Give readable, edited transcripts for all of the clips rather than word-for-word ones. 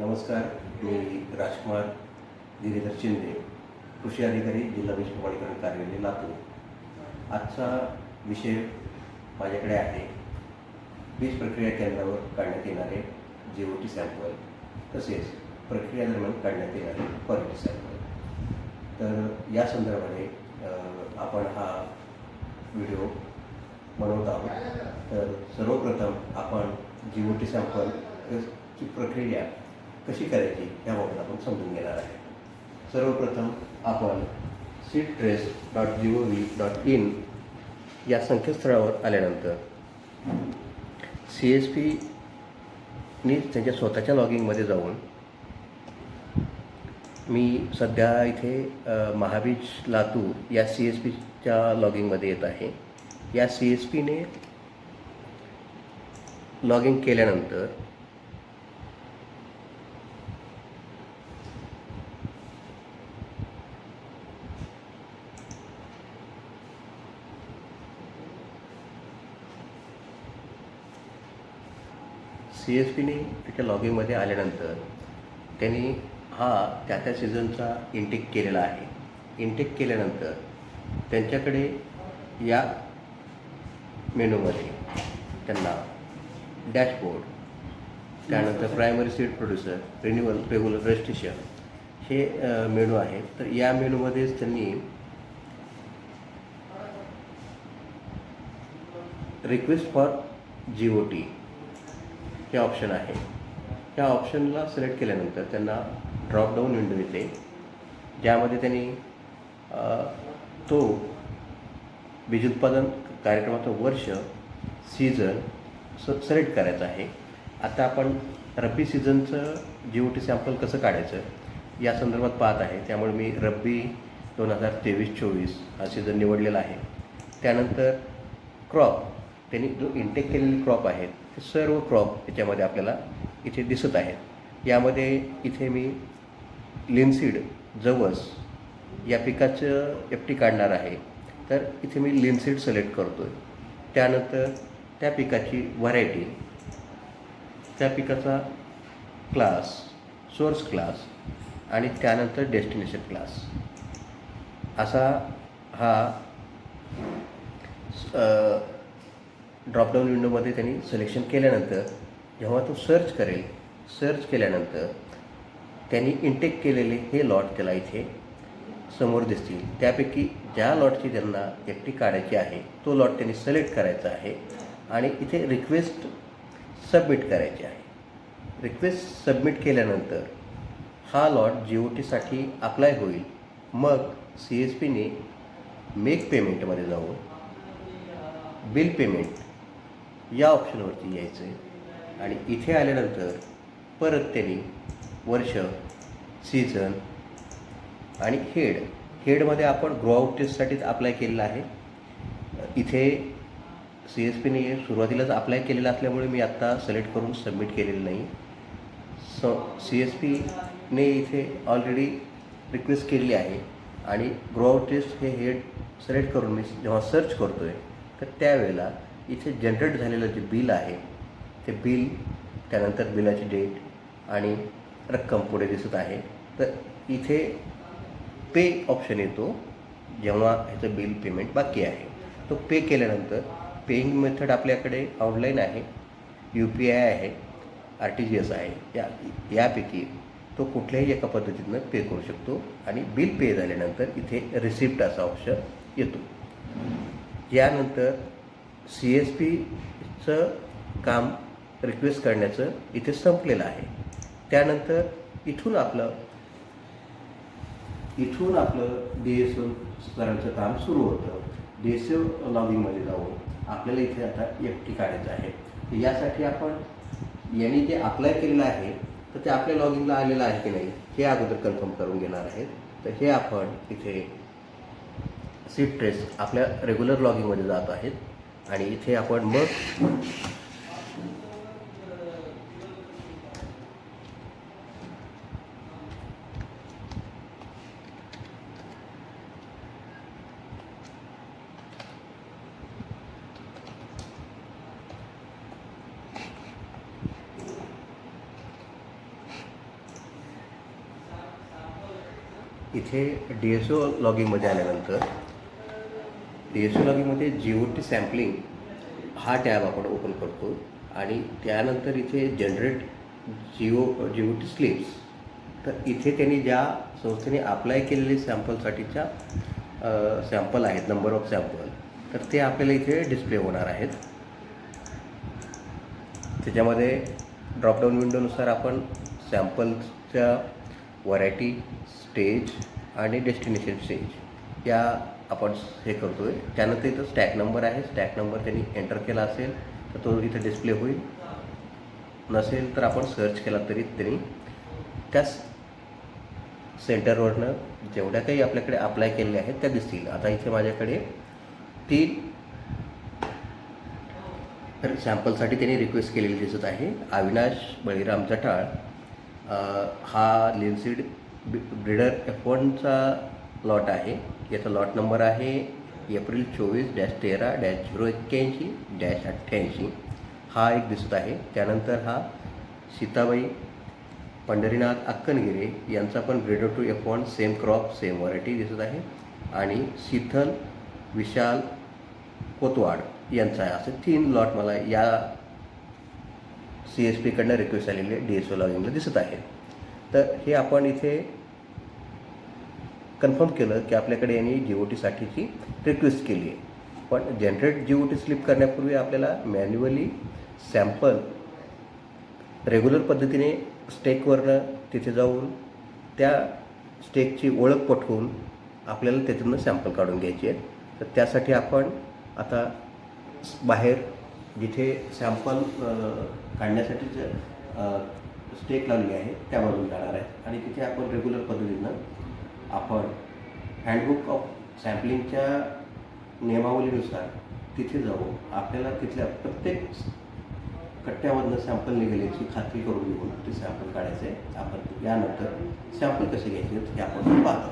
नमस्कार. मी राजकुमार गिरीधर शिंदे, कृषी अधिकारी, जिल्हा वीज प्रमाणीकरण कार्यालय, लातूर. आजचा विषय माझ्याकडे आहे वीज प्रक्रिया केंद्रावर काढण्यात येणारे GOT सॅम्पल, तसेच प्रक्रिया दरम्यान काढण्यात येणारे क्वालिटी सॅम्पल. तर या संदर्भाने आपण हा व्हिडिओ बनवत आहोत. तर सर्वप्रथम आपण GOT सॅम्पलची प्रक्रिया कशी करायची याबाबत आपण समजून घेणार आहे. सर्वप्रथम आपण seedtrace.gov.in या संकेतस्थळावर आल्यानंतर CSPनी त्यांच्या स्वतःच्या लॉगिंगमध्ये जाऊन, मी सध्या इथे महाबीज लातूर या CSPच्या लॉगिंगमध्ये येत आहे. या CSPने लॉगिंग केल्यानंतर CSPने त्याच्या लॉगिंगमध्ये आल्यानंतर त्यांनी हा त्या सीझनचा इंटेक केलेला आहे. इंटेक केल्यानंतर त्यांच्याकडे या मेनूमध्ये त्यांना डॅशबोर्ड, त्यानंतर primary seed producer, renewal, regular, registration हे मेनू आहेत. तर या मेनूमध्येच त्यांनी रिक्वेस्ट फॉर GOT हे ऑप्शन आहे. त्या ऑप्शनला सिलेक्ट केल्यानंतर त्यांना ड्रॉपडाऊन विंडो येते, ज्यामध्ये त्यांनी तो वीज उत्पादन कार्यक्रमाचं वर्ष, सीझन सिलेक्ट करायचं आहे. आता आपण रब्बी सीझनचं GOT सॅम्पल कसं काढायचं या संदर्भात पाहत आहे. त्यामुळे मी रब्बी 2023-24 हा सीझन निवडलेला आहे. त्यानंतर क्रॉप, त्यांनी जो इंटेक केलेले क्रॉप आहेत ते सर्व क्रॉप याच्यामध्ये आपल्याला इथे दिसत आहेत. यामध्ये इथे मी लिनसीड, जवस या पिकाचं FT काढणार आहे. तर इथे मी लिनसीड सिलेक्ट करतो आहे. त्यानंतर त्या पिकाची व्हरायटी, त्या पिकाचा क्लास, सोर्स क्लास आणि त्यानंतर डेस्टिनेशन क्लास असा हा ड्रॉपडाऊन विंडोमध्ये त्यांनी सिलेक्शन केल्यानंतर जेव्हा तो सर्च करेल, सर्च केल्यानंतर त्यांनी इंटेक केलेले हे लॉट त्याला इथे समोर दिसतील. त्यापैकी ज्या लॉटची त्यांना FT काढायची आहे तो लॉट त्यांनी सिलेक्ट करायचा आहे आणि इथे रिक्वेस्ट सबमिट करायची आहे. रिक्वेस्ट सबमिट केल्यानंतर हा लॉट GOTसाठी अप्लाय होईल. मग CSPने मेक पेमेंटमध्ये जाऊन बिल पेमेंट या ऑप्शनवरती यायचं आहे आणि इथे आल्यानंतर परत त्यांनी वर्ष, सीझन आणि हेडमध्ये आपण ग्रो आउट टेस्टसाठीच अप्लाय केलेला आहे. इथे CSPने सुरुवातीलाच अप्लाय केलेला असल्यामुळे मी आत्ता सिलेक्ट करून सबमिट केलेलं नाही. CSPने इथे ऑलरेडी रिक्वेस्ट केलेली आहे आणि ग्रो आउट टेस्ट हे हेड सिलेक्ट करून मी जेव्हा सर्च करतो आहे तर त्यावेळेला इथे जनरेट झालेलं जे बिल आहे ते बिल, त्यानंतर बिलाची डेट आणि रक्कम पुढे दिसत आहे. तर इथे पे ऑप्शन येतो जेव्हा ह्याचं बिल पेमेंट बाकी आहे. तो पे केल्यानंतर पेईंग मेथड आपल्याकडे ऑनलाईन आहे, UPI आहे, RTGS आहे. यापैकी तो कुठल्याही एका पद्धतीनं पे करू शकतो आणि बिल पे झाल्यानंतर इथे रिसिप्ट असा ऑप्शन येतो. यानंतर CSPचं काम रिक्वेस्ट करण्याचं इथे संपलेलं आहे. त्यानंतर इथून आपलं DSO करायचं काम सुरू होतं. DSO लॉगिंगमध्ये जाऊन आपल्याला इथे आता FT काढायचं आहे. यासाठी आपण यांनी जे अप्लाय केलेलं आहे तर ते आपल्या लॉगिंगला आलेलं आहे की नाही हे अगोदर कन्फर्म करून घेणार आहेत. तर हे आपण इथे सीडट्रेस आपल्या रेग्युलर लॉगिंगमध्ये जात आहेत आणि इथे आपण मग इथे DSO लॉगिंगमध्ये आल्यानंतर DSO लॉगिंगमध्ये GOT सॅम्पलिंग हा टॅब आपण ओपन करतो आणि त्यानंतर इथे जनरेट GOT स्लिप्स. तर इथे त्यांनी ज्या संस्थेने अप्लाय केलेले सॅम्पलसाठीच्या सॅम्पल आहेत, नंबर ऑफ सॅम्पल, तर ते आपल्याला इथे डिस्प्ले होणार आहेत. त्याच्यामध्ये ड्रॉपडाऊन विंडोनुसार आपण सॅम्पलच्या व्हरायटी, स्टेज आणि डेस्टिनेशन स्टेज या आपण हे करतो आहे. त्यानंतर इथं स्टॅक नंबर आहे. स्टॅक नंबर त्यांनी एंटर केला असेल तर तो इथं डिस्प्ले होईल. नसेल तर आपण सर्च केला तरी त्यांनी त्या सेंटरवरनं जेवढ्या काही आपल्याकडे अप्लाय केलेल्या आहेत त्या दिसतील. आता इथे माझ्याकडे 3 सॅम्पलसाठी त्यांनी रिक्वेस्ट केलेली दिसत आहे. अविनाश बळीराम जठाळ, हा लिनसीड ब्रीडर F1चा लॉट आहे. याचा लॉट नंबर आहे एप्रिल 24-13-081-88. हा एक दिसत आहे. त्यानंतर हा सीताबाई पंढरीनाथ अक्कनगिरे यांचा पण breeder to F1 same crop same variety दिसत आहे. आणि शीतल विशाल कोतवाड यांचा आहे. असे 3 लॉट मला या CSPकडनं रिक्वेस्ट आलेले DSO लॉगिंगला दिसत आहेत. तर हे आपण इथे कन्फर्म केलं की आपल्याकडे यांनी GOTसाठीची रिक्वेस्ट केली आहे. पण जनरेट GOT स्लिप करण्यापूर्वी आपल्याला मॅन्युअली सॅम्पल रेग्युलर पद्धतीने स्टेकवरनं तिथे जाऊन त्या स्टेकची ओळख पटवून आपल्याला त्यातून सॅम्पल काढून घ्यायची आहे. तर त्यासाठी आपण आता बाहेर जिथे सॅम्पल काढण्यासाठीचं स्टेक लावली आहे त्या बाजूला जाणार आहे आणि तिथे आपण रेग्युलर पद्धतीनं आपण हँडबुक ऑफ सॅम्पलिंगच्या नियमावलीनुसार तिथे जाऊन आपल्याला तिथल्या प्रत्येक कट्ट्यामधनं सॅम्पल निघाल्याची खात्री करून घेऊन ते सॅम्पल काढायचे आहे. आपण यानंतर सॅम्पल कसे घ्यायचे हे आपण पाहतो.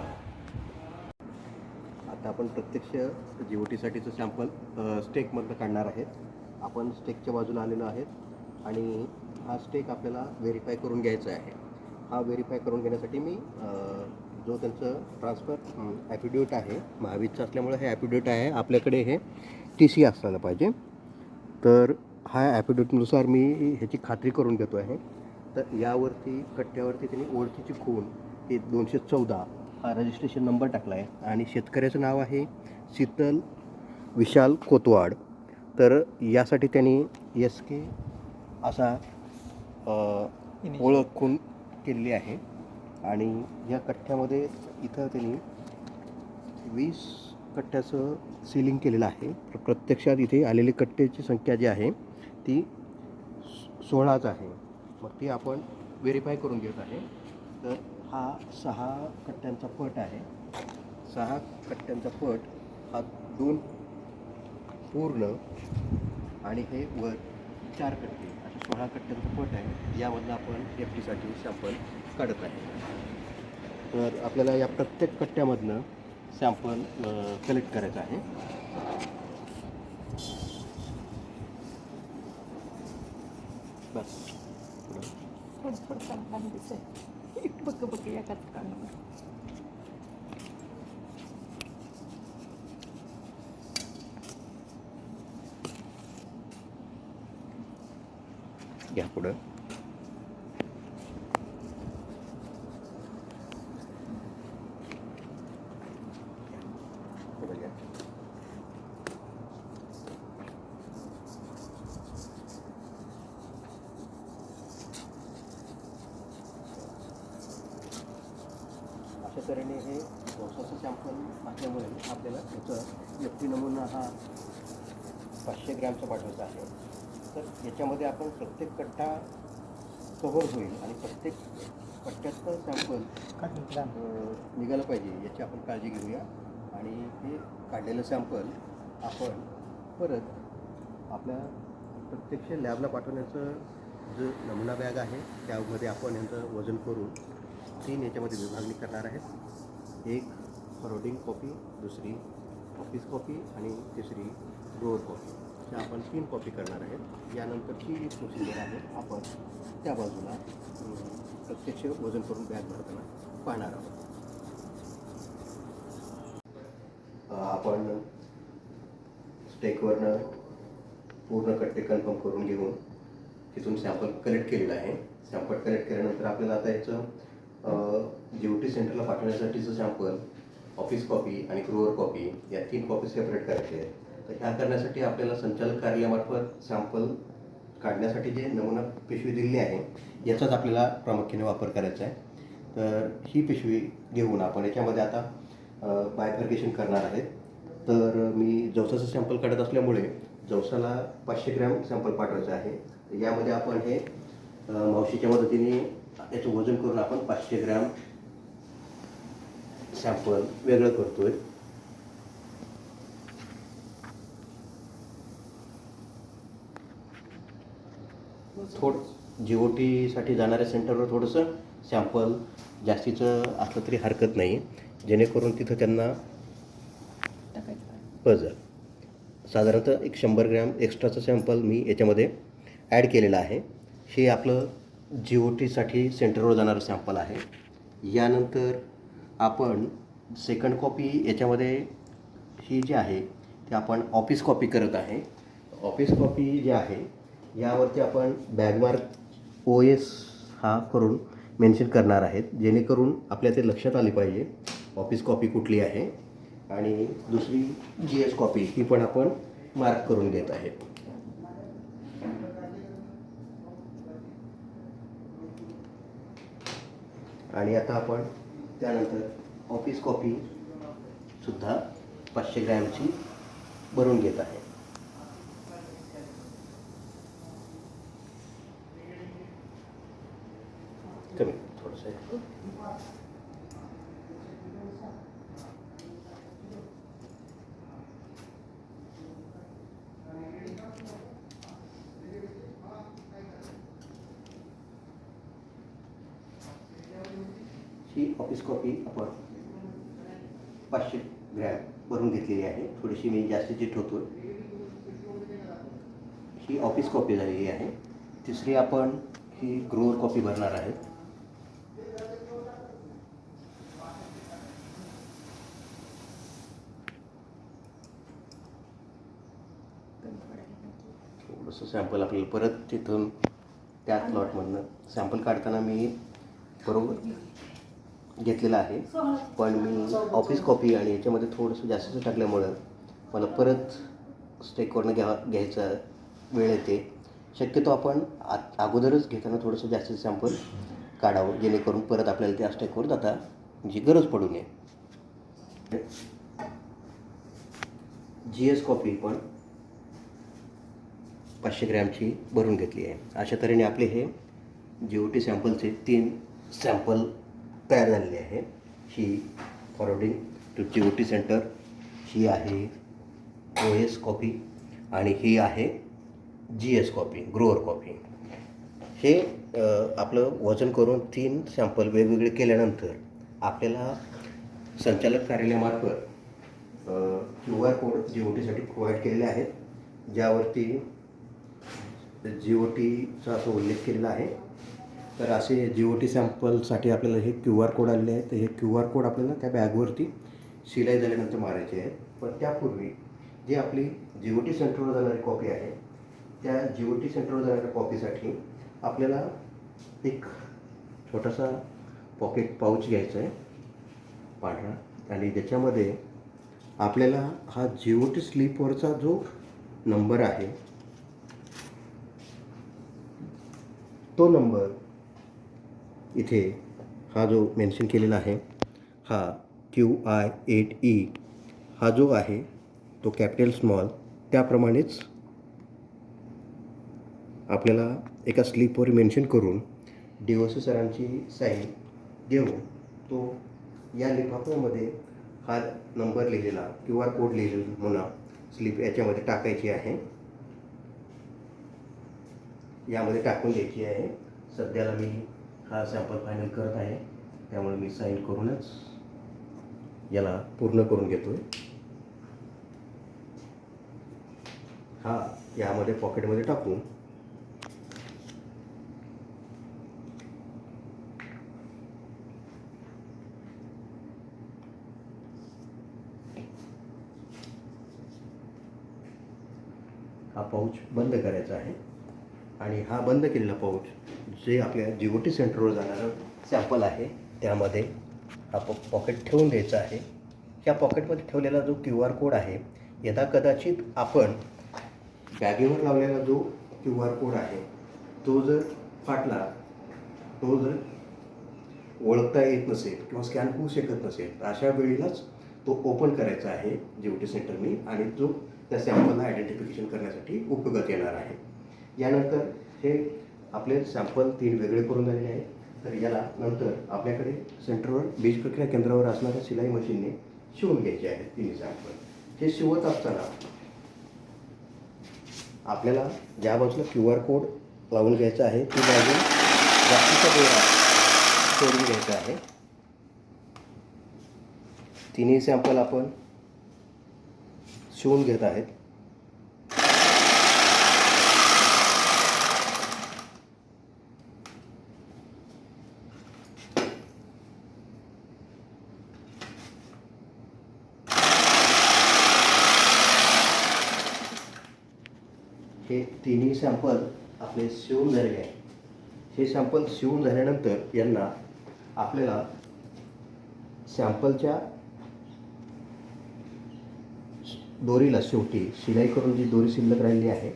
आता आपण प्रत्यक्ष GOTसाठीचं सॅम्पल स्टेकमधनं काढणार आहेत. आपण स्टेकच्या बाजूला आलेलो आहेत आणि हा स्टेक आपल्याला व्हेरीफाय करून घ्यायचा आहे. हा व्हेरीफाय करून घेण्यासाठी मी जो त्यांचं ट्रान्सफर ॲफिडेविट आहे, महावीरचं असल्यामुळे हे ॲफिडेविट आहे, आपल्याकडे हे TC असायला पाहिजे. तर हा ॲफिडेविटनुसार मी ह्याची खात्री करून घेतो आहे. तर यावरती कट्ट्यावरती त्यांनी ओळखीची खूण हे 214 हा रजिस्ट्रेशन नंबर टाकला आहे आणि शेतकऱ्याचं नाव आहे शीतल विशाल कोतवाड. तर यासाठी त्यांनी SK असा ओळख खूण केलेली आहे आणि या कट्ट्यामध्ये इथं त्यांनी 20 कट्ट्याचं सीलिंग केलेलं आहे. प्रत्यक्षात इथे आलेली कट्ट्याची संख्या जी आहे ती 16च आहे. मग ती आपण व्हेरीफाय करून घेत आहे. तर हा 6 कट्ट्यांचा पट आहे. 6 कट्ट्यांचा पट हा 2 पूर्ण आणि हे वर 4 कट्टे अशा 16 कट्ट्यांचा पट आहे. यामधनं आपण FTसाठी सॅम्पल काढत आहे. तर आपल्याला या प्रत्येक कट्ट्यामधनं सॅम्पल कलेक्ट करायचं आहे. बस घ्या पुढं. अशा तऱ्हेने हे पावसाचं सॅम्पल असल्यामुळे आपल्याला त्याचा FT नमुना हा 500 ग्रॅमचा पाठवायचा आहे. तर याच्यामध्ये आपण प्रत्येक कट्टा कव्हर होईल आणि प्रत्येक कट्ट्याचं सॅम्पल निघालं पाहिजे याची आपण काळजी घेऊया. आणि हे काढलेलं सॅम्पल आपण परत आपल्या प्रत्यक्ष लॅबला पाठवण्याचं जो नमुना बॅग आहे त्यामध्ये आपण यांचं वजन करून 3 याच्यामध्ये विभागणी करणार आहेत. एक फॉरवर्डिंग कॉपी, दुसरी ऑफिस कॉपी आणि तिसरी रोड कॉपी. त्या आपण 3 कॉपी करणार आहेत. यानंतरची जी प्रोसिजर आहे आपण त्या बाजूला प्रत्यक्ष वजन करून बॅग भरताना पाहणार आहोत. आपण स्टेकवरनं पूर्ण कट्टे कन्फर्म करून घेऊन तिथून सॅम्पल कलेक्ट केलेलं आहे. सॅम्पल कलेक्ट केल्यानंतर आपल्याला आता याचं GOT सेंटरला पाठवण्यासाठीचं सॅम्पल, ऑफिस कॉपी आणि ग्रोअर कॉपी या 3 कॉपी सेपरेट करायचे आहेत. तर ह्या करण्यासाठी आपल्याला संचालक कार्यालयामार्फत सॅम्पल काढण्यासाठी जे नमुना पिशवी दिलेली आहे याचाच आपल्याला प्रामुख्याने वापर करायचा आहे. तर ही पिशवी घेऊन आपण याच्यामध्ये आता बायफर्केशन करणार आहेत. तर मी जवसाचं सॅम्पल काढत असल्यामुळे जवसाला 500 ग्रॅम सॅम्पल पाठवायचं आहे. यामध्ये आपण हे मावशीच्या मदतीने याचं वजन करून आपण 500 ग्रॅम सॅम्पल वेगळं करतोय. GOTसाठी जाणाऱ्या सेंटरवर थोडंसं सॅम्पल जास्तीचं असलं तरी हरकत नाही, जेणेकरून तिथं त्यांना पजल साधारणतः 100 ग्रॅम एक्स्ट्राचं सॅम्पल मी याच्यामध्ये ॲड केलेलं आहे. हे आपलं GOTसाठी सेंटरवर जाणारं सॅम्पल आहे. यानंतर आपण सेकंड कॉपी याच्यामध्ये ही जी आहे ती आपण ऑफिस कॉपी करत आहे. ऑफिस कॉपी जी आहे यावरती आपण बॅगमार्क OS हा करून मेन्शन करणार आहेत, जेणेकरून आपल्या ते लक्षात आली पाहिजे ऑफिस कॉपी कुठली आहे. आणि दुसरी GS कॉपी ही पण आपण मार्क करून देत आहे. आणि आता आपण त्यानंतर ऑफिस कॉपी सुद्धा 500 ग्रॅमची भरून घेत आहे. कमी थोडंसं ही ऑफिस कॉपी आपण 500 ग्रॅम भरून घेतलेली आहे. थोडीशी मी जास्तीची ठेवतो. ही ऑफिस कॉपी झालेली आहे. तिसरी आपण ही ग्रोअर कॉपी भरणार आहे. थोडंसं सॅम्पल आपल्याला परत तिथून त्याच लॉटमधनं सॅम्पल काढताना मी बरोबर घेतलेलं आहे, पण मी ऑफिस कॉपी आणि याच्यामध्ये थोडंसं जास्तीचं टाकल्यामुळं मला परत स्टेकवरनं घ्यायचा वेळ येते. शक्यतो आपण अगोदरच घेताना थोडंसं जास्तीचं सॅम्पल काढावं, जेणेकरून परत आपल्याला त्या स्टेकवर जाता जी गरज पडू नये. GS कॉपी पण 500 ग्रॅमची भरून घेतली आहे. अशा तऱ्हेने आपले हे GOT सॅम्पलचे 3 सॅम्पल तयार झालेले आहे. ही फॉरवर्डिंग टू GOT सेंटर, ही आहे OS कॉपी आणि ही आहे GS कॉपी, ग्रोअर कॉपी. हे आपलं वजन करून 3 सॅम्पल वेगवेगळे केल्यानंतर आपल्याला संचालक कार्यालयामार्फत QR कोड GOTसाठी प्रोव्हाइड केलेले आहेत, ज्यावरती GOTचा असं उल्लेख केलेला आहे. तर असे GOT सॅम्पलसाठी आपल्याला हे QR कोड आलेले आहेत. तर हे QR कोड आपल्याला त्या बॅगवरती शिलाई झाल्यानंतर मारायचे आहेत. पण त्यापूर्वी जी आपली GOT सेंटरवर जाणारी कॉपी आहे, त्या GOT सेंटरवर जाणाऱ्या कॉपीसाठी आपल्याला एक छोटासा पॉकेट पाऊच घ्यायचा आहे पांढरा, आणि त्याच्यामध्ये आपल्याला हा GOT स्लिपवरचा जो नंबर आहे तो नंबर इथे हा जो मेन्शन केलेला आहे हा QI8E हा जो आहे तो कॅपिटल स्मॉल त्याप्रमाणेच आपल्याला एका स्लिपवर मेन्शन करून DOC सरांची साईन घेऊन तो या लिफाफ्यामध्ये हा नंबर लिहिलेला QR कोड लिहिलेला म्हणा स्लिप याच्यामध्ये टाकायची आहे, यामध्ये टाकून द्यायची आहे. सध्याला मी हा सॅम्पल फायनल करत आहे, त्यामुळे मी साईन करूनच याला पूर्ण करून घेतो. हा यामध्ये पॉकेटमध्ये टाकून पाऊच बंद करायचा आहे आणि हा बंद केलेला पाऊच जे आपल्या GOT सेंटरवर जाणारं सॅम्पल आहे त्यामध्ये हा पॉकेट ठेवून द्यायचा आहे. या पॉकेटमध्ये ठेवलेला जो QR कोड आहे, यदा कदाचित आपण बॅगेवर लावलेला जो QR कोड आहे तो जर फाटला, तो जर ओळखता येत नसेल किंवा स्कॅन होऊ शकत नसेल तर अशा वेळेलाच तो ओपन करायचा आहे GOT सेंटरनी आणि जो त्या सॅम्पलला आयडेंटिफिकेशन करण्यासाठी उपयोगात येणार आहे. यानंतर हे आपले सॅम्पल 3 वेगळे करून झालेले आहेत. तर याला नंतर आपल्याकडे सेंटरवर बीज प्रक्रिया केंद्रावर असणाऱ्या शिलाई मशीनने शिवून घ्यायचे आहेत 3 सॅम्पल. हे शिवत असताना आपल्याला ज्या बाजूला QR कोड लावून घ्यायचा आहे ती बाजू जास्तीचा दोरा सोडून घ्यायचा आहे. 3 सॅम्पल आपण शिवून घेत आहेत. हे 3 सॅम्पल आपले शिवून झालेले आहे. हे सॅम्पल शिवून झाल्यानंतर यांना आपल्याला सॅम्पलच्या दोरीला शेवटी शिलाई करून जी दोरी शिल्लक राहिली आहे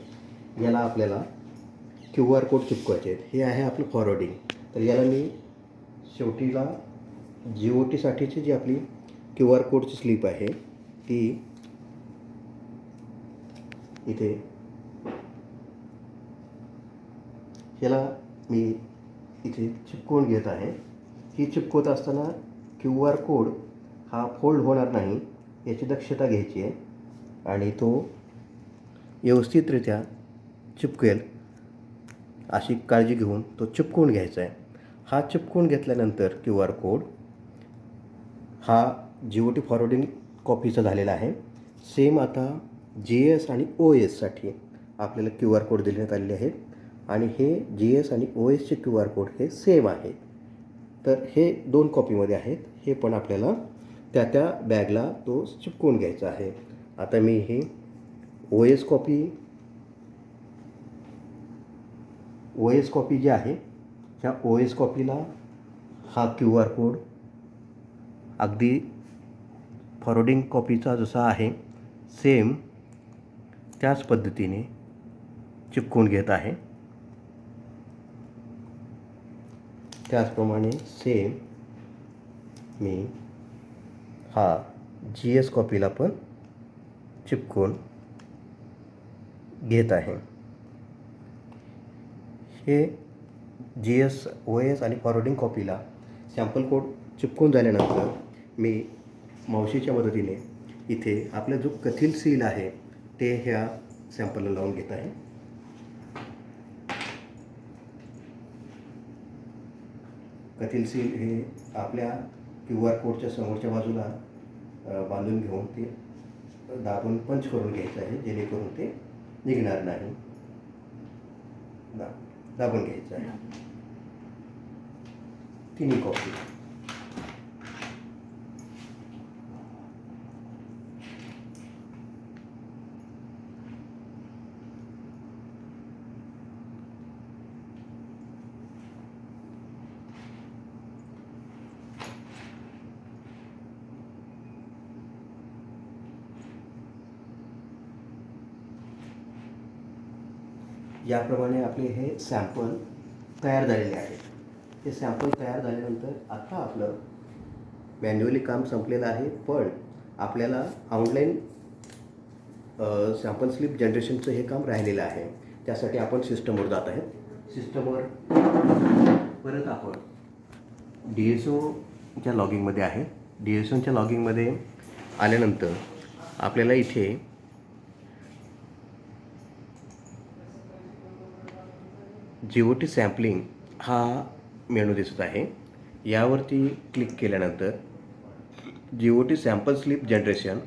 याला आपल्याला QR कोड चिपकवायचे आहेत. हे आहे आपलं फॉरवर्डिंग. तर याला मी शेवटीला GOT साठीची जी आपली QR कोडची स्लिप आहे ती इथे याला मी इथे चिपकवून घेत आहे. ही चिपकवत असताना QR कोड हा फोल्ड होणार नाही याची दक्षता घ्यायची आहे आणि तो व्यवस्थितरित्या चिपकेल अशी काळजी घेऊन तो चिपकवून घ्यायचा आहे. हा चिपकवून घेतल्यानंतर QR कोड हा GOT फॉरवर्डिंग कॉपीचा झालेला आहे. सेम आता GS आणि OSसाठी आपल्याला QR कोड देण्यात आलेले आहेत आणि हे GS आणि OSचे QR कोड हे सेम आहेत. तर हे 2 कॉपीमध्ये आहेत. हे पण आपल्याला त्या बॅगला तो चिपकवून घ्यायचा आहे. आता मी ही OS कॉपी जी आहे ह्या OS कॉपीला हा QR कोड अगदी फॉरवर्डिंग कॉपीचा जसा आहे सेम त्याच पद्धतीने चिपकवून घेत आहे. त्याचप्रमाणे सेम मी हा GS कॉपीला पण चिपकवून घेत आहे. हे GS, OS आणि फॉरवर्डिंग कॉपीला सॅम्पल कोड चिपकून झाल्यानंतर मी मावशीच्या मदतीने इथे आपला जो कथील सील आहे ते ह्या सॅम्पलला लावून घेत आहे. कथील सील हे आपल्या QR कोडच्या समोरच्या बाजूला बांधून घेऊन ते दाबून पंच करून घ्यायचं आहे जेणेकरून ते निघणार नाही. दाबून घ्यायचं आहे 3 कॉपी. याप्रमाणे आपले हे सॅम्पल तयार झालेले आहेत. हे सॅम्पल तयार झाल्यानंतर आता आपलं मॅन्युअली काम संपलेलं आहे, पण आपल्याला ऑनलाईन सॅम्पल स्लिप जनरेशनचं हे काम राहिलेलं आहे. त्यासाठी आपण सिस्टमवर जात आहेत. सिस्टमवर परत आपण DSOच्या लॉगिंगमध्ये आहे. DSOच्या लॉगिंगमध्ये आल्यानंतर आपल्याला इथे GOT सॅम्पलिंग हा मेनू दिसत आहे. यावरती क्लिक केल्यानंतर GOT सॅम्पल स्लिप जनरेशन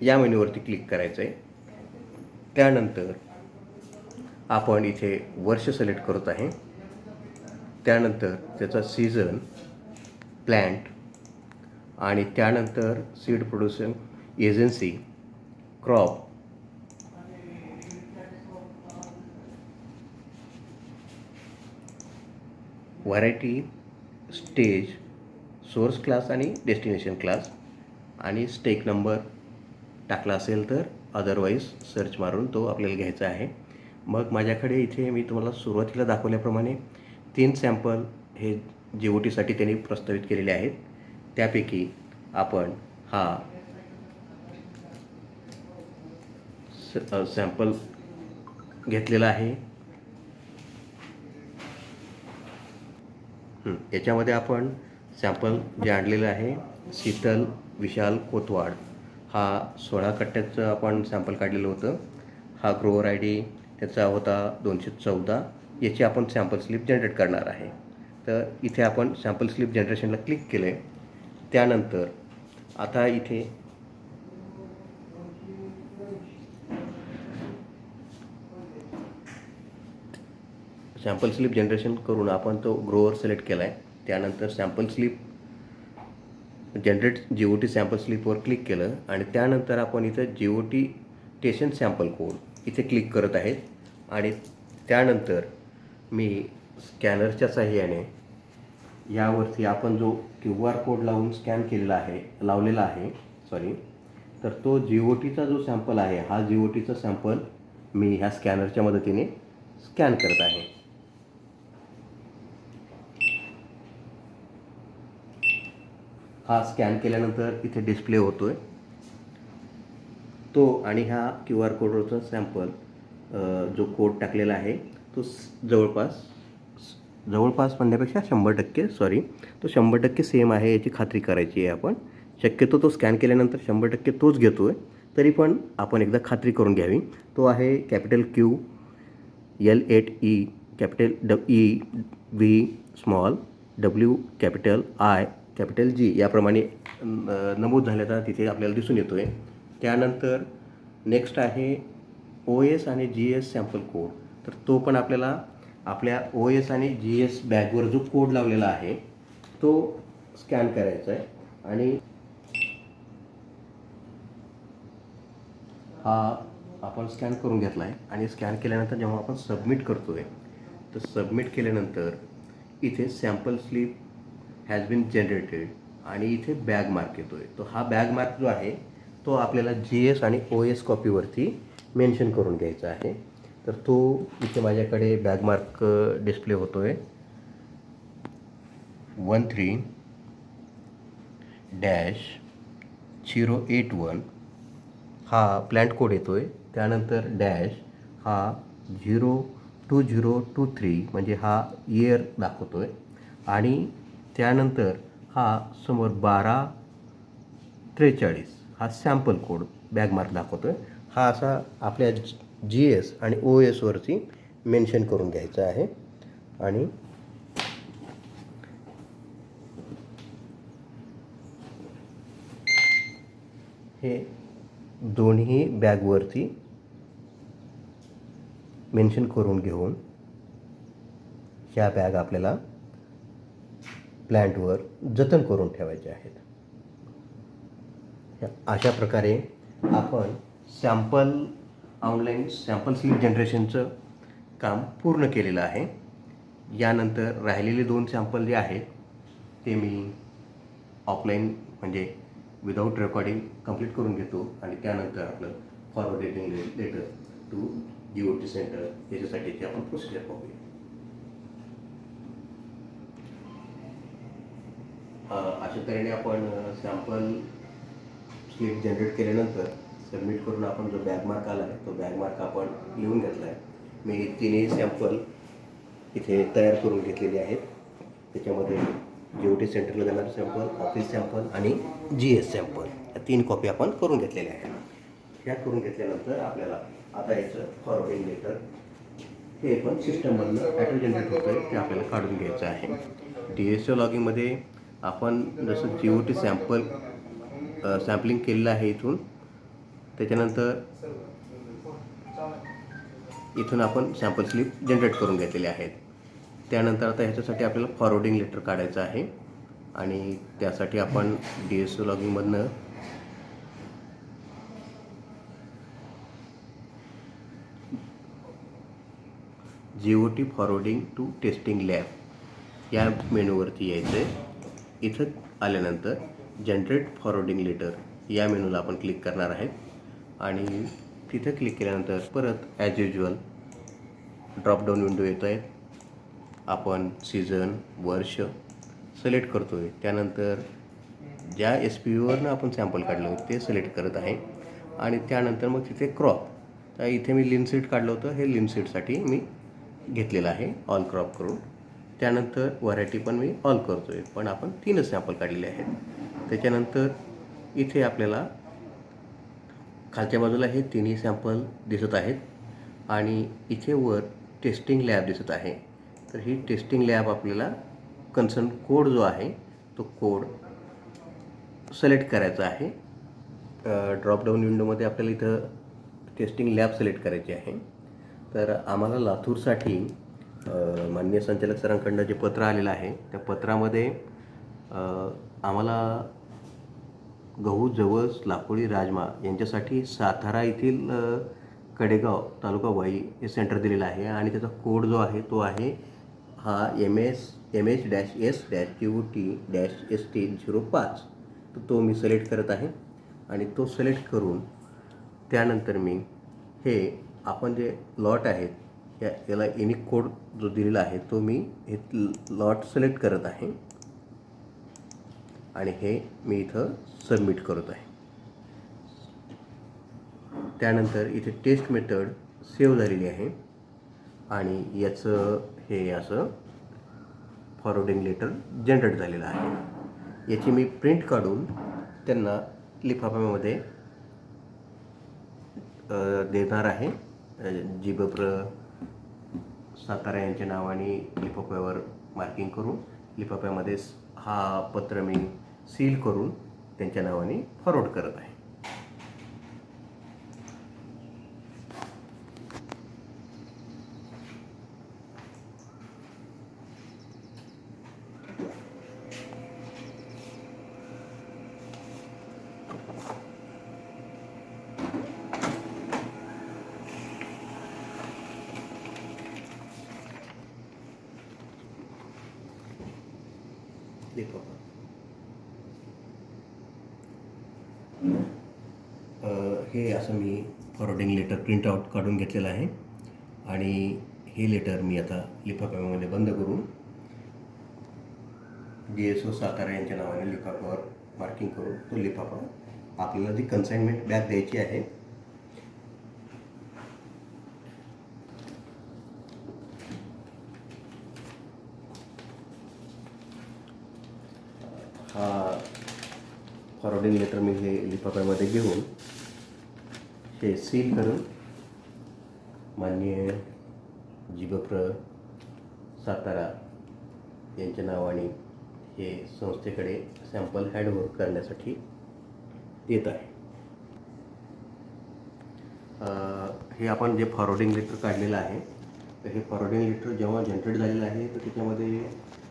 या मेनूवरती क्लिक करायचं आहे. त्यानंतर आपण इथे वर्ष सिलेक्ट करत आहे. त्यानंतर त्याचा सीझन, प्लांट आणि त्यानंतर seed production agency, crop variety, stage, source class आणि डेस्टिनेशन क्लास आणि स्टेक नंबर टाकला असेल तर, अदरवाईज सर्च मारून तो आपल्याला घ्यायचा आहे. मग माझ्याकडे इथे मी तुम्हाला सुरुवातीला दाखवल्याप्रमाणे 3 सॅम्पल हे GOTसाठी त्यांनी प्रस्तावित केलेले आहेत. त्यापैकी आपण हा सॅम्पल घेतलेला आहे. याच्यामध्ये आपण सॅम्पल जे आणलेलं आहे, शीतल विशाल कोतवाड, हा 16 कट्ट्याचं आपण सॅम्पल काढलेलं होतं. हा ग्रोवर ID त्याचा होता 214. याची आपण सॅम्पल स्लिप जनरेट करणार आहे. तर इथे आपण सॅम्पल स्लिप जनरेशनला क्लिक केलं आहे. त्यानंतर आता इथे सॅम्पल स्लिप जनरेशन करून आपण तो ग्रोवर सिलेक्ट केला आहे. त्यानंतर sample slip generate GOT sample स्लिपवर क्लिक केलं आणि त्यानंतर आपण इथं GOT स्टेशन सॅम्पल कोड इथे क्लिक करत आहेत. आणि त्यानंतर मी स्कॅनरच्या साहाय्याने यावरती आपण जो QR कोड लावून स्कॅन केलेला आहे, लावलेला आहे तर तो GOTचा जो सॅम्पल आहे, हा GOTचा सॅम्पल मी ह्या स्कॅनरच्या मदतीने स्कॅन करत आहे. हा स्कॅन केल्यानंतर इथे डिस्प्ले होतो आहे तो, आणि ह्या QR कोडवरचा सॅम्पल जो कोड टाकलेला आहे तो जवळपास म्हणण्यापेक्षा 100% तो 100% सेम आहे याची खात्री करायची आहे आपण. शक्यतो तो स्कॅन केल्यानंतर 100% तोच घेतो आहे, तरी पण आपण एकदा खात्री करून घ्यावी. तो आहे capital Q L8E capital E V small W capital I capital G याप्रमाणे नमूद झाल्याचा तिथे आपल्याला दिसून येतो आहे. त्यानंतर नेक्स्ट आहे OS आणि GS सॅम्पल कोड. तर तो पण आपल्याला आपल्या OS आणि GS बॅगवर जो कोड लावलेला आहे तो स्कॅन करायचा आहे. आणि हा आपण स्कॅन करून घेतला आहे. आणि स्कॅन केल्यानंतर जेव्हा आपण सबमिट करतो आहे, तर सबमिट केल्यानंतर इथे sample slip has been generated आणि इथे बॅग मार्क येतो आहे. तो हा बॅग मार्क जो आहे तो आपल्याला GS आणि OS कॉपीवरती मेन्शन करून घ्यायचा आहे. तर तो इथे माझ्याकडे बॅग मार्क डिस्प्ले होतो आहे. 13-081 हा प्लॅन्ट कोड येतो आहे. त्यानंतर डॅश हा 02023 म्हणजे हा इयर दाखवतो आहे. आणि त्यानंतर हा समोर 1243 हा सॅम्पल कोड बॅग मार्क दाखवतो आहे. हा असा आपल्या GS आणि OSवरती मेन्शन करून घ्यायचा आहे. आणि हे दोन्ही बॅगवरती मेन्शन करून घेऊन ह्या बॅग आपल्याला प्लॅन्टवर जतन करून ठेवायचे आहेत. अशा प्रकारे आपण ऑनलाईन सॅम्पल स्लिप जनरेशनचं काम पूर्ण केलेलं आहे. यानंतर राहिलेले 2 सॅम्पल जे आहेत ते मी ऑफलाईन म्हणजे विदाऊट रेकॉर्डिंग कंप्लीट करून घेतो. आणि त्यानंतर आपलं forwarding letter to GOT centre याच्यासाठीची आपण प्रोसिजर पाहूया. अशा तऱ्हेने आपण सॅम्पल स्लिप जनरेट केल्यानंतर सबमिट करून आपण जो बॅग मार्क आला आहे तो बॅग मार्क आपण लिहून घेतला आहे. मी 3ही सॅम्पल इथे तयार करून घेतलेले आहेत. त्याच्यामध्ये GOT सेंटरला जाणारे सॅम्पल, ऑफिस सॅम्पल आणि GS सॅम्पल या 3 कॉपी आपण करून घेतलेल्या आहेत. ह्या करून घेतल्यानंतर आपल्याला आता याचं फॉरवर्डिंग लेटर हे पण सिस्टममधनं ॲटो जनरेट होतं आहे ते आपल्याला काढून घ्यायचं आहे. DSO लॉगिंगमध्ये आपण जसं GOT सॅम्पलिंग केलेलं आहे त्याच्यानंतर इथून आपण सॅम्पल स्लिप जनरेट करून घेतलेले आहेत. त्यानंतर आता ह्याच्यासाठी आपल्याला फॉरवर्डिंग लेटर काढायचं आहे. आणि त्यासाठी आपण DSO लॉगिंगमधनं GOT forwarding to testing lab या मेनूवरती यायचं आहे. इथं आल्यानंतर जनरेट फॉरवर्डिंग लेटर या मेनूला आपण क्लिक करणार आहेत आणि तिथं क्लिक केल्यानंतर परत ॲज युज्युअल ड्रॉपडाऊन विंडो येत आहेत. आपण सीझन वर्ष सिलेक्ट करतो आहे. त्यानंतर ज्या एस पी यूवरनं आपण सॅम्पल काढलं होतं ते सिलेक्ट करत आहे आणि त्यानंतर मग तिथे क्रॉप. तर इथे मी लिनसीट काढलं होतं, हे लिनसीटसाठी मी घेतलेलं आहे ऑल क्रॉप करून. त्यानंतर व्हरायटी पण मी ऑल करतो आहे, पण आपण 3च सॅम्पल काढलेले आहेत. त्याच्यानंतर इथे आपल्याला खालच्या बाजूला हे तिन्ही सॅम्पल दिसत आहेत आणि इथे वर टेस्टिंग लॅब दिसत आहे. तर ही टेस्टिंग लॅब आपल्याला कन्सर्न कोड जो आहे तो कोड सिलेक्ट करायचा आहे. ड्रॉपडाऊन विंडोमध्ये आपल्याला इथं टेस्टिंग लॅब सिलेक्ट करायची आहे. तर आम्हाला लातूरसाठी माननीय संचालक सरांकडनं जे पत्र आलेलं आहे त्या पत्रामध्ये आम्हाला गहू, जवस, लाकोडी, राजमा यांच्यासाठी सातारा येथील कडेगाव तालुका वाई हे सेंटर दिलेलं आहे आणि त्याचा कोड जो आहे तो आहे हा MS-GOT-ST-05. तर तो मी सिलेक्ट करत आहे आणि तो सिलेक्ट करून त्यानंतर मी हे आपण जे लॉट आहेत याला युनिक कोड जो दिलेला आहे तो मी हे लॉट सिलेक्ट करत आहे आणि हे मी इथं सबमिट करत आहे. त्यानंतर इथे टेस्ट मेथड सेव्ह झालेली आहे आणि याचं हे असं फॉरवर्डिंग लेटर जनरेट झालेलं आहे. याची मी प्रिंट काढून त्यांना लिफाफ्यामध्ये देणार आहे. जीबप्र सातारा यांच्या नावाने लिफाफ्यावर मार्किंग करून लिफाफ्यामध्ये हा पत्र मी सील करून त्यांच्या नावाने फॉरवर्ड करत आहे. लिफाफा हे असं मी फॉरवर्डिंग लेटर प्रिंट आउट काढून घेतलेलं आहे आणि हे लेटर मी आता लिफाफ्यामध्ये बंद करून DSO सातारा यांच्या नावाने लिफाफ्यावर मार्किंग करून तो लिफाफा आपल्याला जी कन्साइनमेंट बॅग द्यायची आहे हा फॉरवर्डिंग लेटर मी हे लिफाफ्यामध्ये घेऊन हे सील करून माननीय जीबप्र सातारा यांच्या नावाने हे संस्थेकडे सॅम्पल हँडओव्हर करण्यासाठी देत आहे. हे आपण जे फॉरवर्डिंग लेटर काढलेलं आहे तर हे फॉरवर्डिंग लेटर जेव्हा जनरेट झालेलं आहे तर त्याच्यामध्ये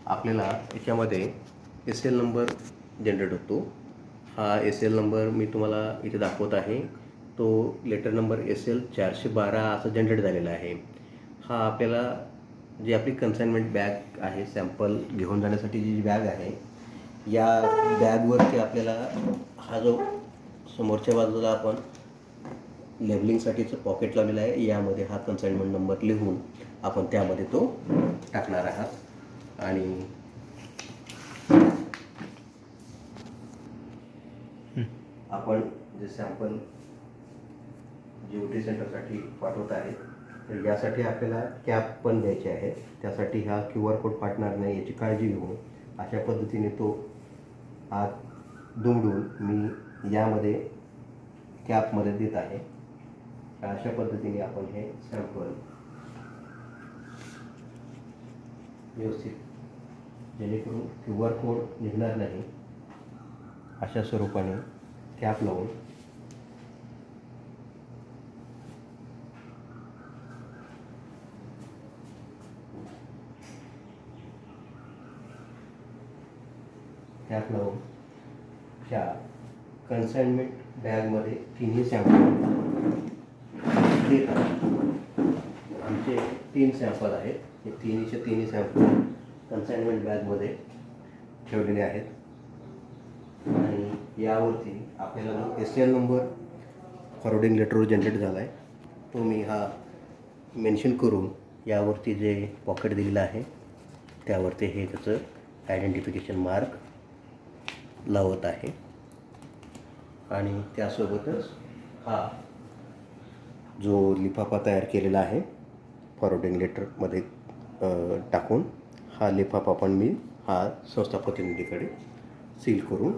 आपल्याला याच्यामध्ये SL नंबर जनरेट होतो. हा SL नंबर मी तुम्हाला इथे दाखवत आहे. तो लेटर नंबर SL 412 असं जनरेट झालेला आहे. हा आपल्याला जी आपली कन्साइनमेंट बॅग आहे सॅम्पल घेऊन जाण्यासाठी जी बॅग आहे या बॅगवरती आपल्याला हा जो समोरच्या बाजूला आपण लेबलिंगसाठीचं पॉकेट लावलेलं आहे यामध्ये हा कन्साइनमेंट नंबर लिहून आपण त्यामध्ये तो टाकणार आहात आणि आपण जे सॅम्पल GOT सेंटरसाठी पाठवत आहे तर यासाठी आपल्याला कॅप पण द्यायची आहे. त्यासाठी हा QR कोड फाटणार नाही याची काळजी घेऊन अशा पद्धतीने तो आत दुमडून मी यामध्ये कॅपमध्ये देत आहे. अशा पद्धतीने आपण हे सॅम्पल व्यवस्थित जेणेकरून QR कोड निघणार नाही अशा स्वरूपाने कॅप लावून ह्या कन्साइनमेंट बॅगमध्ये तिन्ही सॅम्पल देत आहेत. आमचे 3 सॅम्पल आहेत. हे तिन्ही सॅम्पल कन्साइनमेंट बॅगमध्ये ठेवलेले आहेत. आणि यावरती आपल्याला जो SCL नंबर फॉरवर्डिंग लेटरवर जनरेट झाला आहे तो मी हा मेन्शन करून यावरती जे पॉकेट दिलेलं आहे त्यावरती हे त्याचं आयडेंटिफिकेशन मार्क लावत आहे. आणि त्यासोबतच हा जो लिफाफा तयार केलेला आहे फॉरवर्डिंग लेटरमध्ये टाकून हा लिफाफा पण मी हा संस्था प्रतिनिधीकडे सील करून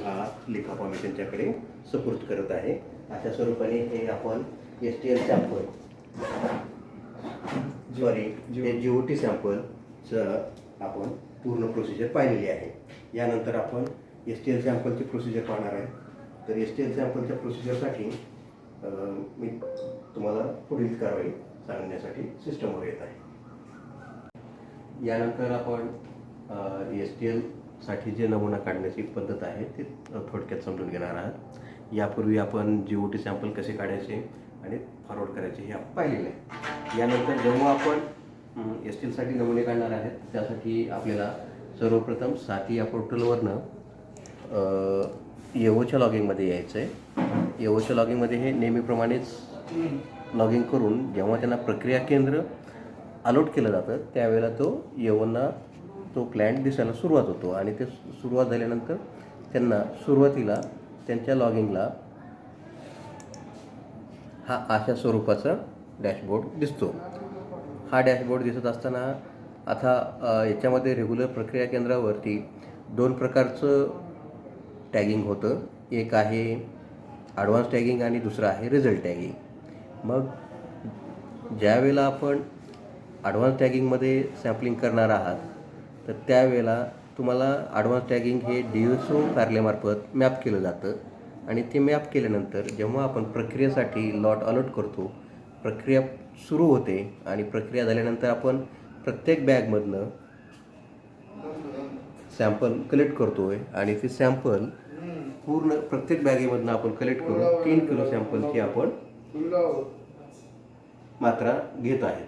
हा लिफाफा मी त्यांच्याकडे सुपूर्द करत आहे. अशा स्वरूपाने हे आपण STL सॅम्पल GOT सॅम्पलचं आपण पूर्ण प्रोसिजर पाहिलेली आहे. यानंतर आपण STL सॅम्पलची प्रोसिजर पाहणार आहे. तर STL सॅम्पलच्या प्रोसिजरसाठी मी तुम्हाला पुढील कारवाई सांगण्यासाठी सिस्टमवर येत आहे. यानंतर आपण STLसाठी जे नमुना काढण्याची पद्धत आहे ते थोडक्यात समजून घेणार आहात. यापूर्वी आपण GOT सॅम्पल कसे काढायचे आणि फॉरवर्ड करायचे हे आपण पाहिलेले आहे. यानंतर जेव्हा आपण STLसाठी नमुने काढणार आहेत त्यासाठी आपल्याला सर्वप्रथम साथी या पोर्टलवरनं येओच्या लॉगिंगमध्ये यायचं आहे. येओच्या लॉगिंगमध्ये हे नेहमीप्रमाणेच लॉगिंग करून जेव्हा त्यांना प्रक्रिया केंद्र अलॉट केलं जातं त्यावेळेला तो येओंना तो प्लॅन दिसायला सुरुवात होतो. आणि ते सुरुवात झाल्यानंतर त्यांना सुरुवातीला त्यांच्या लॉगिंगला हा अशा स्वरूपाचा डॅशबोर्ड दिसतो. हा डॅशबोर्ड दिसत असताना आता याच्यामध्ये रेग्युलर प्रक्रिया केंद्रावरती 2 प्रकारचं टॅगिंग होतं. एक आहे ॲडव्हान्स टॅगिंग आणि दुसरं आहे रिझल्ट टॅगिंग. मग ज्यावेळेला आपण ॲडव्हान्स टॅगिंगमध्ये सॅम्पलिंग करणार आहात तर त्यावेळेला तुम्हाला ॲडव्हान्स टॅगिंग हे DSO कार्यालयामार्फत मॅप केलं जातं. आणि ते मॅप केल्यानंतर जेव्हा आपण प्रक्रियेसाठी लॉट अलॉट करतो प्रक्रिया सुरू होते आणि प्रक्रिया झाल्यानंतर आपण प्रत्येक बॅगमधनं सॅम्पल कलेक्ट करतो आहे. आणि ते सॅम्पल पूर्ण प्रत्येक बॅगेमधनं आपण कलेक्ट करून 3 किलो सॅम्पलची आपण मात्रा घेत आहे.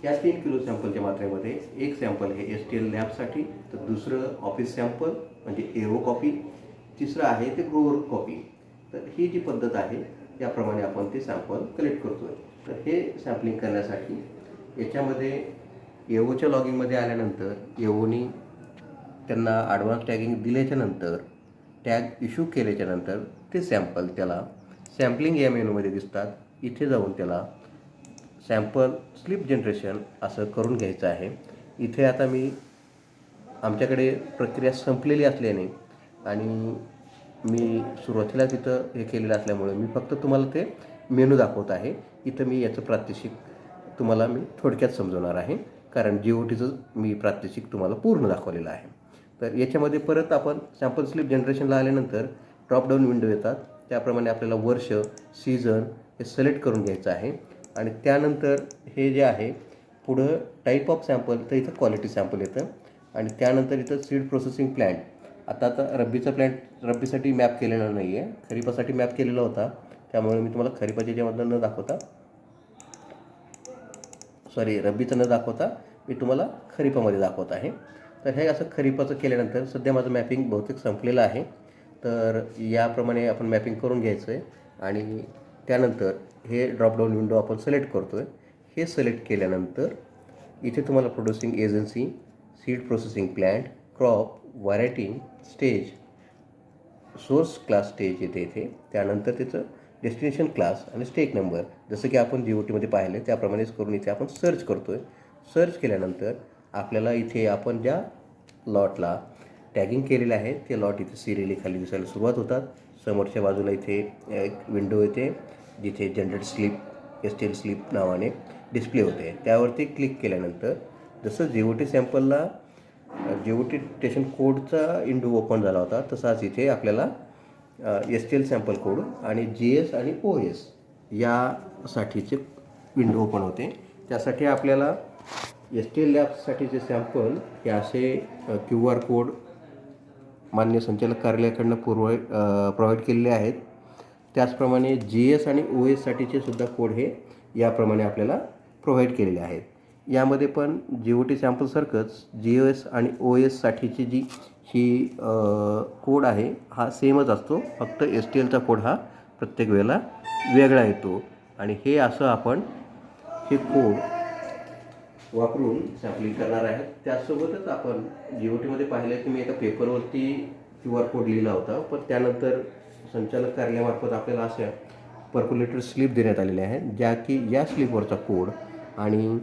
या 3 किलो सॅम्पलच्या मात्रेमध्ये एक सॅम्पल हे STL लॅबसाठी, तर दुसरं ऑफिस सॅम्पल म्हणजे एरो कॉपी, तिसरं आहे ते ग्रोवर कॉपी. तर ही जी पद्धत आहे याप्रमाणे आपण ते सॅम्पल कलेक्ट करतो आहे. तर हे सॅम्पलिंग करण्यासाठी याच्यामध्ये येओच्या लॉगिंगमध्ये आल्यानंतर येओनी त्यांना ॲडव्हान्स टॅगिंग दिल्याच्यानंतर टॅग इश्यू केल्याच्यानंतर ते सॅम्पल त्याला सॅम्पलिंग या मेनूमध्ये दिसतात. इथे जाऊन त्याला सॅम्पल स्लिप जनरेशन असं करून घ्यायचं आहे. इथे आता मी आमच्याकडे प्रक्रिया संपलेली असल्याने आणि मी सुरुवातीला तिथं हे केलेलं असल्यामुळे मी फक्त तुम्हाला ते मेनू दाखवत आहे. इथं मी याचं प्रात्यक्षिक तुम्हाला मी थोडक्यात समजवणार आहे कारण GOTचं मी प्रात्यक्षिक तुम्हाला पूर्ण दाखवलेलं आहे. तर याच्यामध्ये परत आपण सॅम्पल स्लिप जनरेशनला आल्यानंतर ड्रॉपडाऊन विंडो येतात. त्याप्रमाणे आपल्याला वर्ष, सीझन हे सिलेक्ट करून घ्यायचं आहे. आणि त्यानंतर हे जे आहे पुढं टाईप ऑफ सॅम्पल तर इथं क्वालिटी सॅम्पल येतं. आणि त्यानंतर इथं सीड प्रोसेसिंग प्लॅन्ट. आता रब्बीचा प्लॅन्ट रब्बीसाठी मॅप केलेला नाही आहे, खरीपासाठी मॅप केलेला होता. त्यामुळे मी तुम्हाला खरीपाच्या याच्यामधलं न दाखवता रब्बीचं न दाखवता मी तुम्हाला खरीपामध्ये दाखवत आहे. तर हे असं खरीपाचं केल्यानंतर सध्या माझं मॅपिंग बहुतेक संपलेलं आहे. तर याप्रमाणे आपण मॅपिंग करून घ्यायचं आहे. आणि त्यानंतर हे ड्रॉपडाऊन विंडो आपण सिलेक्ट करतो आहे. हे सिलेक्ट केल्यानंतर इथे तुम्हाला producing agency, seed processing plant, crop, variety, stage, source class stage येते इथे. त्यानंतर त्याचं डेस्टिनेशन क्लास आणि स्टेक नंबर जसं की आपण GOTमध्ये पाहिले त्याप्रमाणेच करून इथे आपण सर्च करतो आहे. सर्च केल्यानंतर आपल्याला इथे आपण ज्या लॉटला टॅगिंग केलेलं आहे ते लॉट इथे सिरियली खाली दिसायला सुरुवात होतात. समोरच्या बाजूला इथे एक विंडो येते जिथे जनरेट स्लिप STL स्लिप नावाने डिस्प्ले होते. त्यावरती क्लिक केल्यानंतर जसं GOT सॅम्पलला GOT स्टेशन कोडचा विंडो ओपन झाला होता तसाच इथे आपल्याला STL सॅम्पल कोड आणि GS आणि OS यासाठीचे विंडो ओपन होते. त्यासाठी आपल्याला STL लॅबसाठीचे सॅम्पल हे असे QR कोड मान्य संचालक कार्यालयाकडनं प्रोव्हाइड केलेले आहेत. त्याचप्रमाणे GS आणि OS सुद्धा कोड हे याप्रमाणे आपल्याला प्रोव्हाइड केलेले आहेत. यामध्ये पण GOT सॅम्पलसारखंच GS आणि OSसाठीची जी ही कोड आहे हा सेमच असतो, फक्त STLचा कोड हा प्रत्येक वेळेला वेगळा येतो. आणि हे असं आपण हे कोड वापरून सॅम्पलिंग करणार आहेत. त्यासोबतच आपण GOTमध्ये पाहिलं की मी एका पेपरवरती QR कोड लिहिला होता, पण त्यानंतर संचालक कार्यालयामार्फत आपल्याला अशा पर्क्युलेटर स्लिप देण्यात आलेल्या आहेत, ज्या की या स्लिपवरचा कोड आणि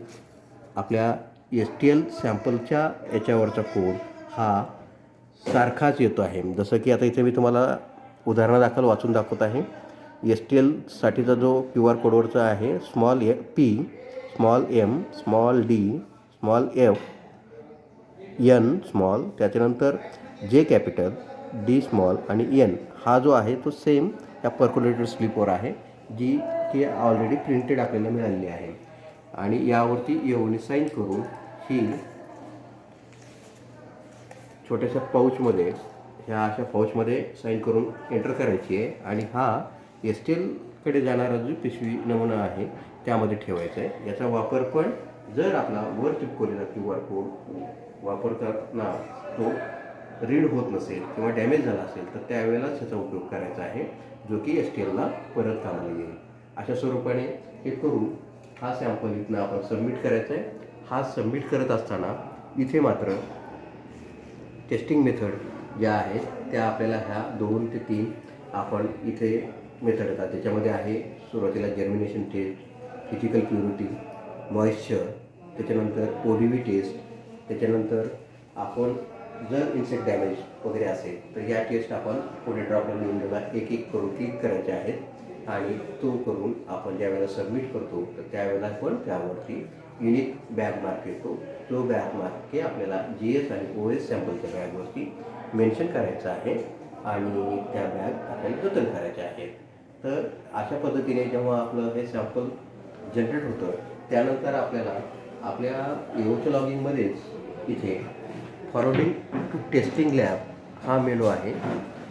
आपल्या STL सॅम्पलच्या याच्यावरचा कोड हा सारखाच येतो आहे. जसं की आता इथे मी तुम्हाला उदाहरणादाखल वाचून दाखवत आहे. STLसाठीचा जो QR कोडवरचा आहे p, small m, small d, small f, n small, त्याच्यानंतर J कॅपिटल, D स्मॉल आणि N हा जो आहे तो सेम या पर्क्युलेटर स्लिपवर आहे, जी की ऑलरेडी प्रिंटेड आपल्याला मिळालेली आहे. आणि यावरती येऊन साईन करून ही छोट्याशा पाऊचमध्ये, ह्या अशा पाऊचमध्ये साईन करून एंटर करायची आहे. आणि हा STLकडे जाणारा जो पिशवी नमुना आहे त्यामध्ये ठेवायचा आहे. याचा वापर पण जर आपला वर चिपकवलेला QR कोड वापरताना तो रीड होत नसेल किंवा डॅमेज झाला असेल तर त्यावेळेलाच त्याचा उपयोग करायचा आहे, जो की STLला परत कामाला येईल. अशा स्वरूपाने हे करून हा सॅम्पल इथनं आपण सबमिट करायचा आहे. हा सबमिट करत असताना इथे मात्र टेस्टिंग मेथड ज्या आहेत त्या आपल्याला ह्या 2 ते 3 आपण इथे मेथड येतात. त्याच्यामध्ये आहे सुरुवातीला germination test, physical purity, moisture, त्याच्यानंतर ODV टेस्ट, त्याच्यानंतर आपण जर इन्सेक्ट डॅमेज वगैरे असेल तर या टेस्ट आपण पुढे ड्रॉपडाऊन विंडोला एक एक करून क्लिक करायचे आहेत. आणि तो करून आपण ज्यावेळेला सबमिट करतो तर त्यावेळेला पण त्यावरती युनिक बॅग मार्क येतो. तो बॅग मार्क हे आपल्याला GS आणि OS सॅम्पलच्या बॅगवरती मेन्शन करायचं आहे आणि त्या बॅग आपल्याला जतन करायच्या आहेत. तर अशा पद्धतीने जेव्हा आपलं हे सॅम्पल जनरेट होतं त्यानंतर आपल्याला आपल्या EOच्या लॉगिंगमध्येच इथे फॉरवर्डिंग टू टेस्टिंग लॅब हा मेनू आहे.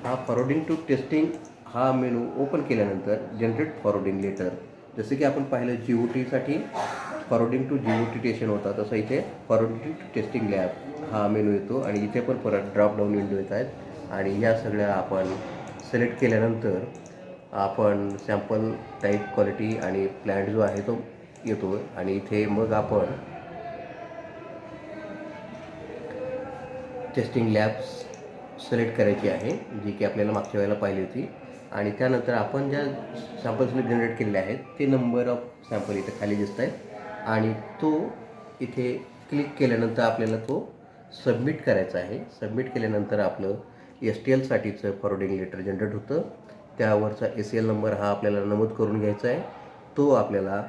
हा फॉरवर्डिंग टू टेस्टिंग हा मेनू ओपन केल्यानंतर जनरेट फॉरवर्डिंग लेटर, जसं की आपण पाहिलं GOTसाठी फॉरवर्डिंग टू GOT टेशन होता, तसं इथे फॉरवर्डिंग टू टेस्टिंग लॅब हा मेनू येतो. आणि इथे पण परत ड्रॉपडाऊन विंडो येत आहेत आणि या सगळ्या आपण सिलेक्ट केल्यानंतर आपण सॅम्पल टाईप, क्वालिटी आणि प्लॅन्ट जो आहे तो येतो. आणि इथे मग आपण टेस्टिंग लॅब्स सिलेक्ट करायची आहे, जी की आपल्याला मागच्या वेळेला पाहिली होती. आणि त्यानंतर आपण ज्या सॅम्पल स्लिप जनरेट केलेले आहेत ते नंबर ऑफ सॅम्पल इथे खाली दिसत आहेत आणि तो इथे क्लिक केल्यानंतर आपल्याला तो सबमिट करायचा आहे. सबमिट केल्यानंतर आपलं STLसाठीचं फॉरवर्डिंग लेटर जनरेट होतं. त्यावरचा ACL नंबर हा आपल्याला नमूद करून घ्यायचा आहे. तो आपल्याला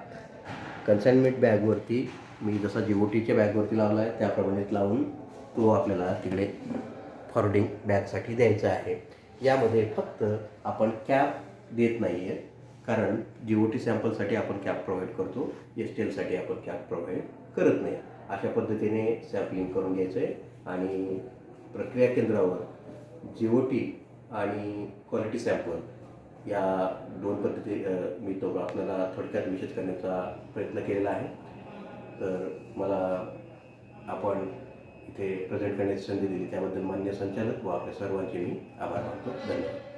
कन्साइनमेंट बॅगवरती मी जसा GOTच्या बॅगवरती लावला आहे त्याप्रमाणे लावून तो आपल्याला तिकडे फॉरवर्डिंग बॅगसाठी द्यायचा आहे. यामध्ये फक्त आपण कॅप देत नाही आहे, कारण GOT सॅम्पलसाठी आपण कॅप प्रोव्हाइड करतो, STLसाठी आपण कॅप प्रोव्हाइड करत नाही. अशा पद्धतीने सॅम्पलिंग करून घ्यायचं आहे. आणि प्रक्रिया केंद्रावर GOT आणि क्वालिटी सॅम्पल या 2 पद्धती मी तो आपल्याला थोडक्यात विशद करण्याचा प्रयत्न केलेला आहे. तर मला आपण इथे प्रेझेंट करण्याची संधी दिली त्याबद्दल मान्य संचालक व आपल्या सर्वांचे मी आभार मानतो. धन्यवाद.